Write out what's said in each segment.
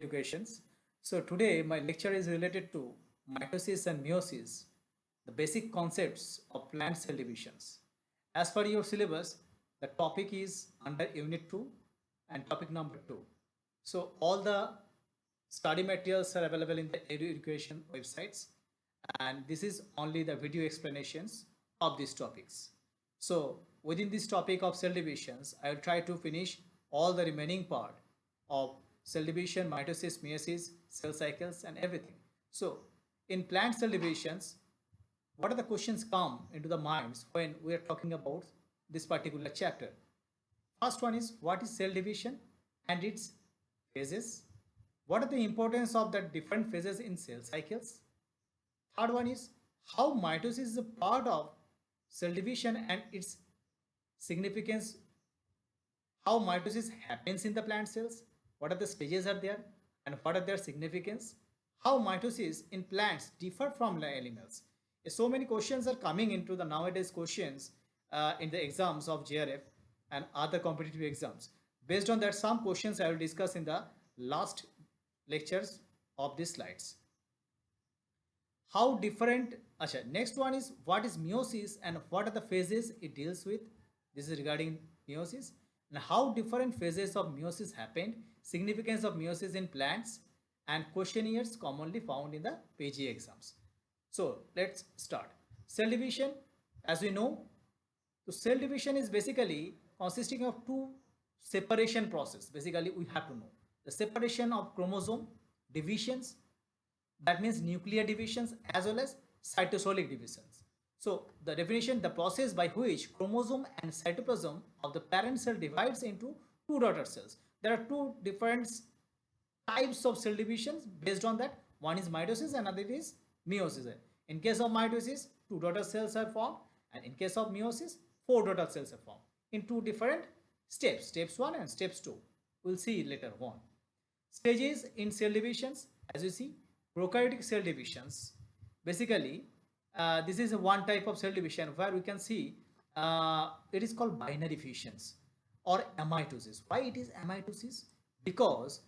educations. So today my lecture is related to mitosis and meiosis, the basic concepts of plant cell divisions. As per your syllabus, the topic is under unit 2 and topic number 2. So all the study materials are available in the education websites, and this is only the video explanations of these topics. So within this topic of cell divisions, I will try to finish all the remaining part of cell division, mitosis, meiosis, cell cycles and everything. So in plant cell divisions, what are the questions come into the minds when we are talking about this particular chapter? First one is, what is cell division and its phases? What are the importance of the different phases in cell cycles? Third one is, how mitosis is a part of cell division and its significance. How mitosis happens in the plant cells? What are the stages are there and what are their significance? How mitosis in plants differ from animals? So many questions are coming into the nowadays questions in the exams of JRF and other competitive exams. Based on that, some questions I will discuss in the last lectures of these slides. How different, next one is, what is meiosis and what are the phases it deals with? This is regarding meiosis. And how different phases of meiosis happened, significance of meiosis in plants, and questionnaires commonly found in the PG exams. So let's start. Cell division, as we know, so cell division is basically consisting of two separation process. Basically, we have to know the separation of chromosome divisions, that means nuclear divisions, as well as cytosolic divisions. So the definition, the process by which chromosome and cytoplasm of the parent cell divides into two daughter cells. There are two different types of cell divisions based on that. One is mitosis and another is meiosis. In case of mitosis, two daughter cells are formed, and in case of meiosis, four daughter cells are formed in two different steps, steps 1 and steps 2. We'll see later on. Stages in cell divisions, as you see, prokaryotic cell divisions. Basically, this is one type of cell division where we can see it is called binary fissions or amitosis. Why it is amitosis? Because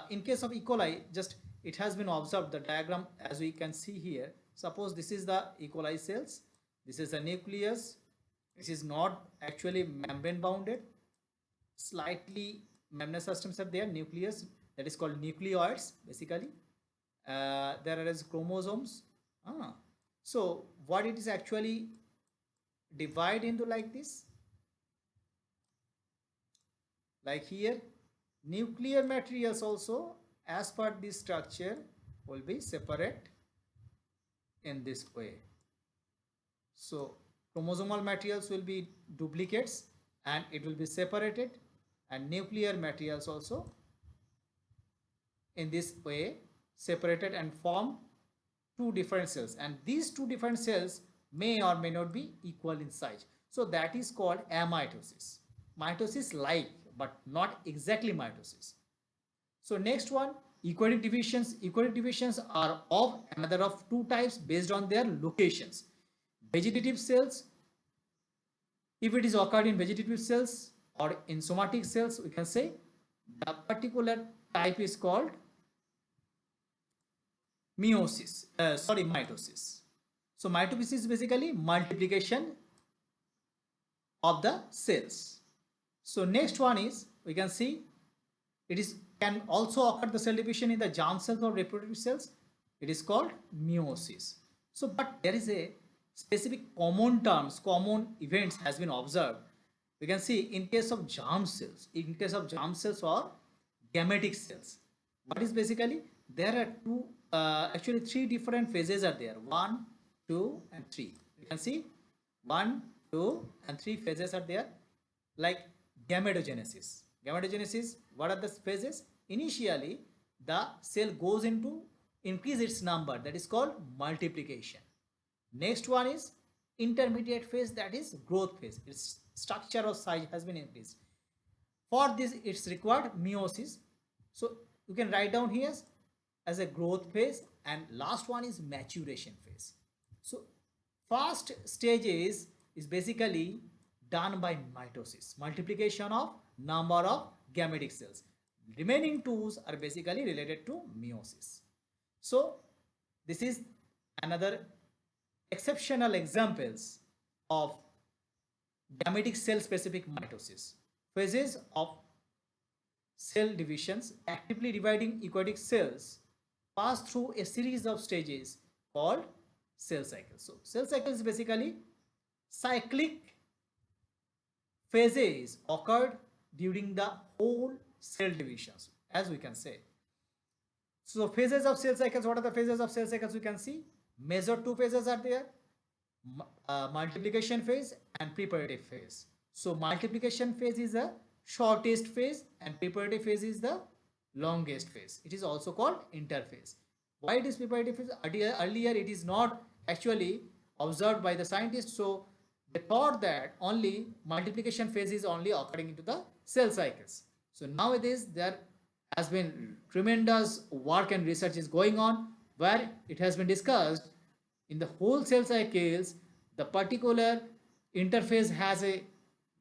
in case of E. coli, just it has been observed the diagram as we can see here. Suppose this is the E. coli cells, this is the nucleus, this is not actually membrane bounded, slightly membranous systems are there, nucleus, that is called nucleoids basically. There are chromosomes. So what it is actually divide into like this, like here, nuclear materials also as per this structure will be separate in this way. So chromosomal materials will be duplicates and it will be separated, and nuclear materials also in this way separated and form two different cells, and these two different cells may or may not be equal in size. So that is called amitosis. Mitosis like, but not exactly mitosis. So next one, eukaryotic divisions. Eukaryotic divisions are of another of two types based on their locations. Vegetative cells, if it is occurred in vegetative cells or in somatic cells, we can say the particular type is called mitosis. So mitosis is basically multiplication of the cells. So next one is, we can see it is can also occur the cell division in the germ cells or reproductive cells. It is called meiosis. So but there is a specific common terms, common events has been observed. We can see in case of germ cells, or gametic cells, what is basically, there are two actually three different phases are there, 1, 2 and 3. You can see 1, 2 and 3 phases are there. Like gametogenesis, what are the phases? Initially the cell goes into increase its number, that is called multiplication. Next one is intermediate phase, that is growth phase. Its structure or size has been increased. For this it's required meiosis. So you can write down here as a growth phase, and last one is maturation phase. So first stage is basically done by mitosis, multiplication of number of gametic cells. Remaining twos are basically related to meiosis. So this is another exceptional examples of gametic cell specific mitosis. Phases of cell divisions actively dividing eukaryotic cells pass through a series of stages called cell cycle. So cell cycle is basically cyclic phases occurred during the whole cell divisions, as we can say. So phases of cell cycles, what are the phases of cell cycles we can see? Major two phases are there, multiplication phase and preparative phase. So multiplication phase is the shortest phase and preparative phase is the longest phase. It is also called interphase. Why it is preparative phase? Earlier it is not actually observed by the scientists, so they thought that only multiplication phase is only occurring into the cell cycles. So nowadays there has been tremendous work and research is going on where it has been discussed in the whole cell cycles the particular interphase has a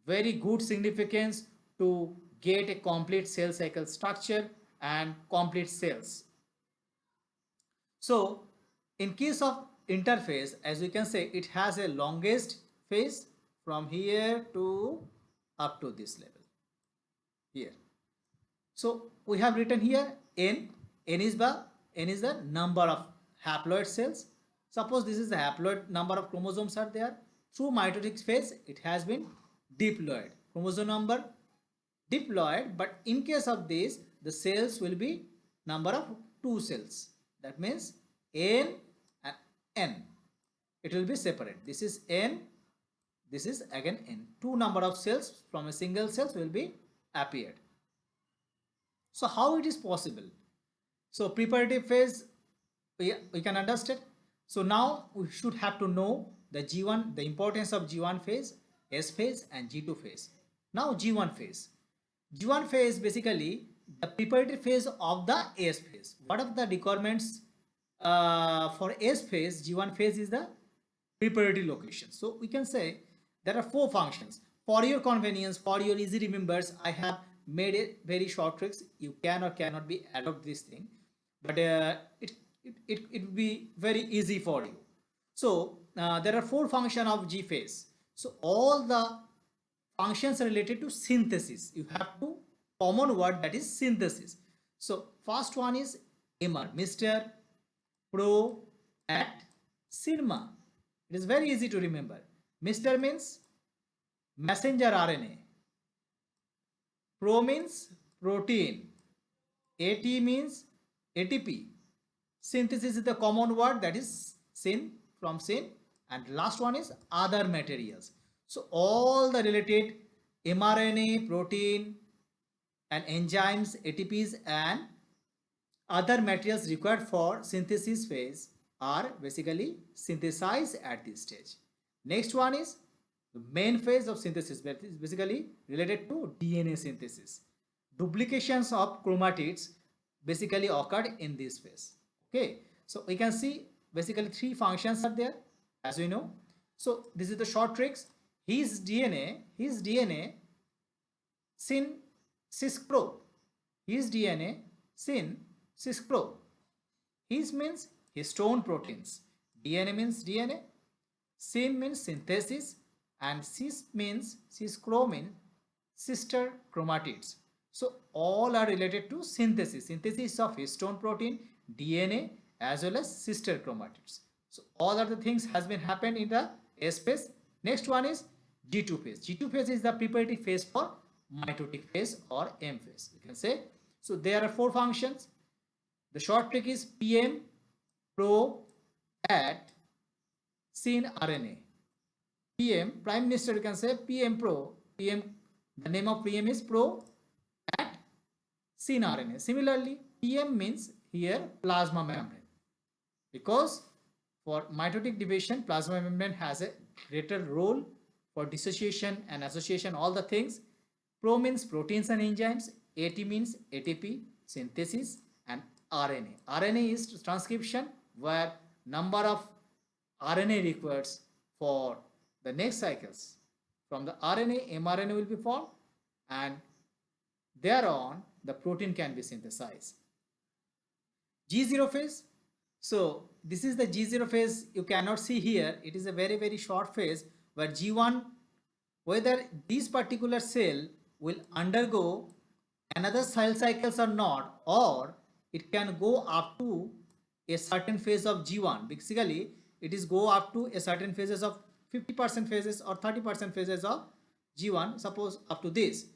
very good significance to get a complete cell cycle structure and complete cells. So in case of interphase, as you can say, it has a longest phase from here to up to this level here. So we have written here n. N is the number of haploid cells. Suppose this is the haploid number of chromosomes are there. Through mitotic phase, it has been diploid. Chromosome number diploid, but in case of this, the cells will be number of two cells. That means n and n. It will be separate. This is n. This is again n. Two number of cells from a single cells will be appeared. So how it is possible? So preparative phase we can understand. So now we should have to know the G1, the importance of G1 phase, S phase and G2 phase. Now G1 phase. G1 phase basically the preparative phase of the S phase. What are the requirements for S phase? G1 phase is the preparatory location. So we can say there are four functions. For your convenience, for your easy remembers, I have made it very short tricks. You can or cannot be adopt this thing, but it will be very easy for you. So there are four functions of G phase. So all the functions related to synthesis, you have to common word, that is synthesis. So first one is MR, Mr. Pro at Cinema. It is very easy to remember. Mr. means messenger RNA. Pro means protein. AT means ATP. Synthesis is the common word, that is syn, from syn, and last one is other materials. So all the related mRNA, protein and enzymes, ATPs and other materials required for synthesis phase are basically synthesized at this stage. Next one is the main phase of synthesis, that is basically related to DNA synthesis. Duplications of chromatids basically occurred in this phase. Okay, so we can see basically three functions are there, as we know. So this is the short tricks. His DNA syn cis-pro. His DNA syn cis-pro. His means histone proteins. DNA means DNA. Syn means synthesis, and cis means cis-cro means sister chromatids. So all are related to synthesis. Synthesis of histone protein, DNA as well as sister chromatids. So all other things has been happened in the S phase. Next one is G2 phase. G2 phase is the preparative phase for mitotic phase or M phase, you can say. So there are four functions. The short trick is PM pro at syn RNA. PM, Prime Minister, you can say PM pro. PM, the name of PM is pro at syn RNA. Similarly, PM means here plasma membrane, because for mitotic division plasma membrane has a greater role for dissociation and association, all the things. Pro means proteins and enzymes, AT means ATP synthesis, and RNA. RNA is transcription, where number of RNA requires for the next cycles. From the RNA, mRNA will be formed, and thereon the protein can be synthesized. G0 phase. So this is the G0 phase. You cannot see here. It is a very, very short phase where G1, whether this particular cell will undergo another cell cycles or not, or it can go up to a certain phase of G1. Basically, it is go up to a certain phases of 50% phases or 30% phases of G1, suppose up to this.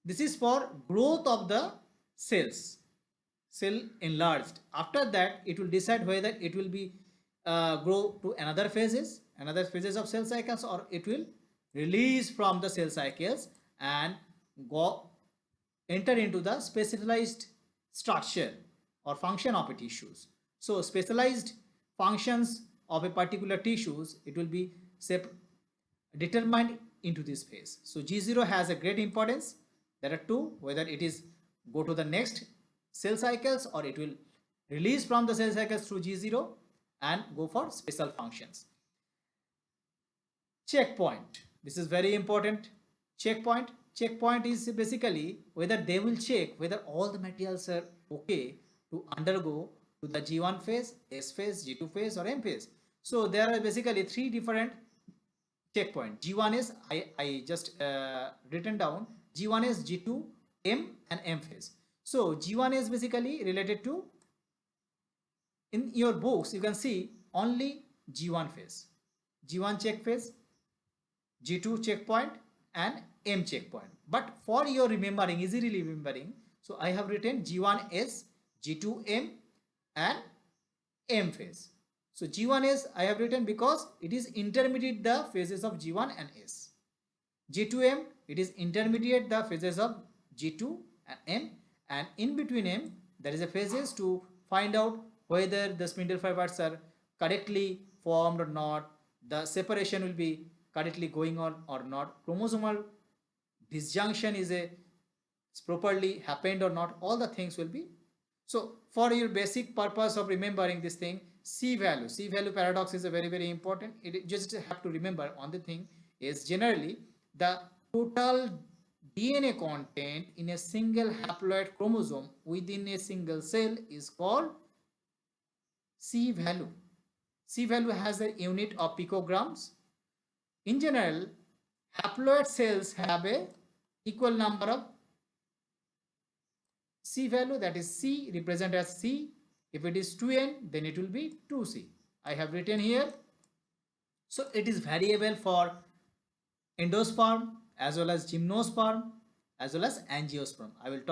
This is for growth of the cells, cell enlarged. After that, it will decide whether it will be grow to another phases of cell cycles, or it will release from the cell cycles and go enter into the specialized structure or function of a tissues. So specialized functions of a particular tissues, it will be determined into this phase. So G0 has a great importance. There are two, whether it is go to the next cell cycles or it will release from the cell cycles through G0 and go for special functions. Checkpoint. This is very important. Checkpoint. Checkpoint is basically whether they will check whether all the materials are okay to undergo to the G1 phase, S phase, G2 phase or M phase. So there are basically three different checkpoint. G1 is I just written down. G1 is G2, M and M phase. So G1 is basically related to, in your books you can see only G1 phase, G1 check phase, G2 checkpoint and M checkpoint. But for your remembering, easily remembering, so I have written G1S, G2M and M phase. So G1 is I have written because it is intermediate the phases of G1 and S. G2M, it is intermediate the phases of G2 and M, and in between M there is a phases to find out whether the spindle fibers are correctly formed or not, the separation will be correctly going on or not, chromosomal disjunction is properly happened or not, all the things will be. So for your basic purpose of remembering this thing, C value paradox is a very, very important. It just have to remember on the thing is generally the total DNA content in a single haploid chromosome within a single cell is called C value. C value has a unit of picograms. In general, haploid cells have a equal number of C value, that is C represent as C. If it is 2N, then it will be 2C. I have written here. So it is variable for endosperm as well as gymnosperm as well as angiosperm. I will talk